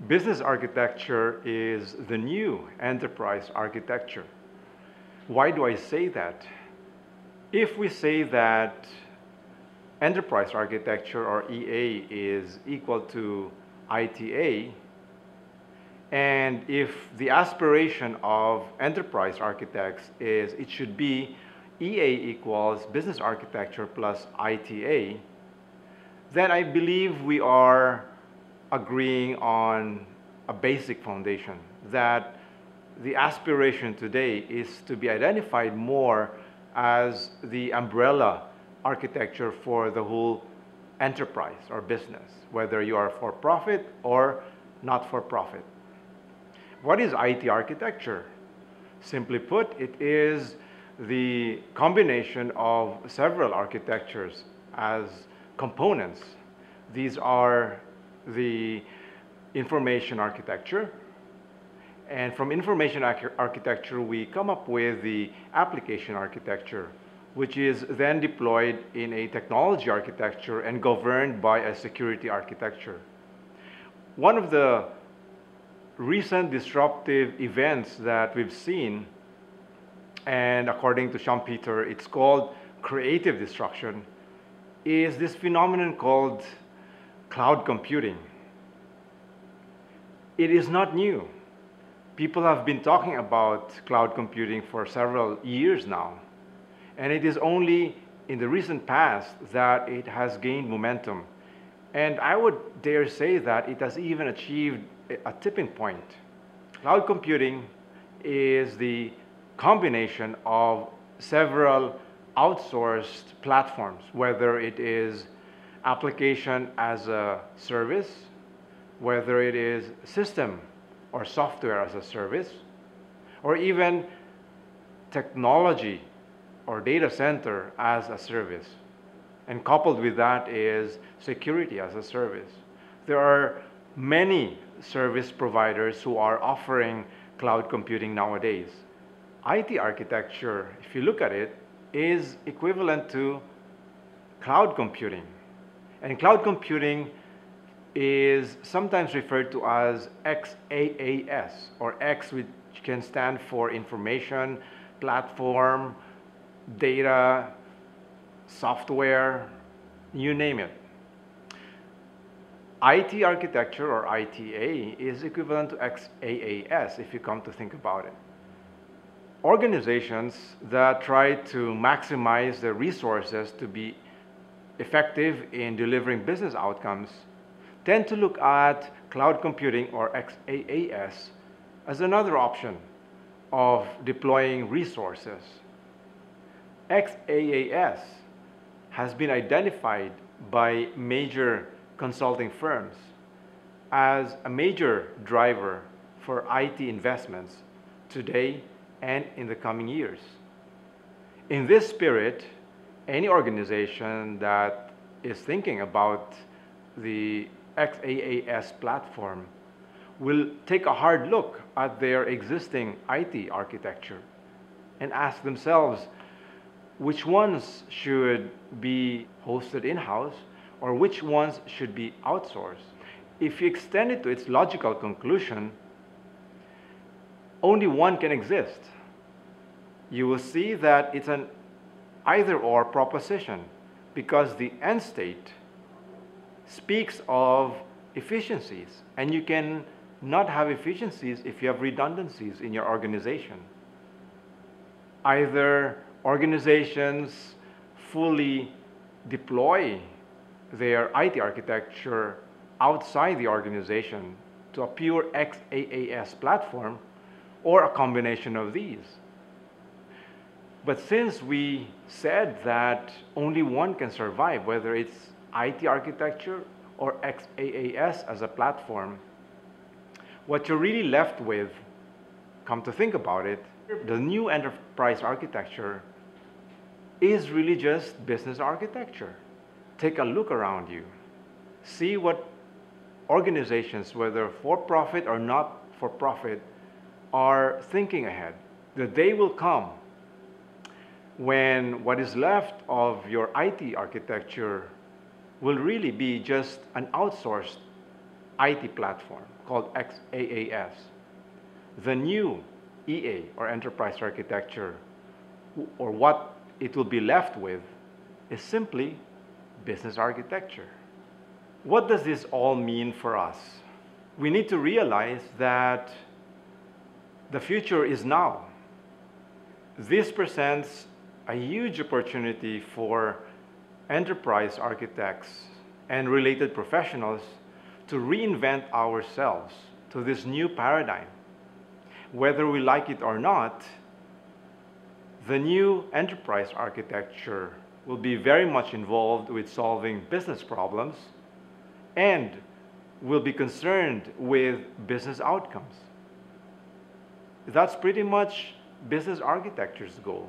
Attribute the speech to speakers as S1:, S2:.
S1: Business architecture is the new enterprise architecture. Why do I say that? If we say that enterprise architecture, or EA, is equal to ITA, and if the aspiration of enterprise architects is it should be EA equals business architecture plus ITA, then I believe we are agreeing on a basic foundation, that the aspiration today is to be identified more as the umbrella architecture for the whole enterprise or business, whether you are for profit or not for profit. What is IT architecture? Simply put, it is the combination of several architectures as components. These are the information architecture, and from information architecture we come up with the application architecture, which is then deployed in a technology architecture and governed by a security architecture. One of the recent disruptive events that we've seen, and according to Schumpeter, it's called creative destruction, is this phenomenon called cloud computing. It is not new. People have been talking about cloud computing for several years now, and it is only in the recent past that it has gained momentum. And I would dare say that it has even achieved a tipping point. Cloud computing is the combination of several outsourced platforms, whether it is application as a service, whether it is system or software as a service, or even technology or data center as a service. And coupled with that is security as a service. There are many service providers who are offering cloud computing nowadays. IT architecture, if you look at it, is equivalent to cloud computing. And cloud computing is sometimes referred to as XaaS, or X, which can stand for information, platform, data, software, you name it. IT architecture, or ITA, is equivalent to XaaS if you come to think about it. Organizations that try to maximize their resources to be effective in delivering business outcomes tend to look at cloud computing, or XaaS, as another option of deploying resources. XaaS has been identified by major consulting firms as a major driver for IT investments today and in the coming years. In this spirit, any organization that is thinking about the XaaS platform will take a hard look at their existing IT architecture and ask themselves which ones should be hosted in-house or which ones should be outsourced. If you extend it to its logical conclusion, only one can exist. You will see that it's an either-or proposition, because the end state speaks of efficiencies, and you can not have efficiencies if you have redundancies in your organization. Either organizations fully deploy their IT architecture outside the organization to a pure XaaS platform, or a combination of these. But since we said that only one can survive, whether it's IT architecture or XaaS as a platform, what you're really left with, come to think about it, the new enterprise architecture is really just business architecture. Take a look around you. See what organizations, whether for-profit or not for-profit, are thinking ahead. The day will come when what is left of your IT architecture will really be just an outsourced IT platform called XaaS. The new EA, or enterprise architecture, or what it will be left with, is simply business architecture. What does this all mean for us? We need to realize that the future is now. This presents a huge opportunity for enterprise architects and related professionals to reinvent ourselves to this new paradigm. Whether we like it or not, the new enterprise architecture will be very much involved with solving business problems and will be concerned with business outcomes. That's pretty much business architecture's goal.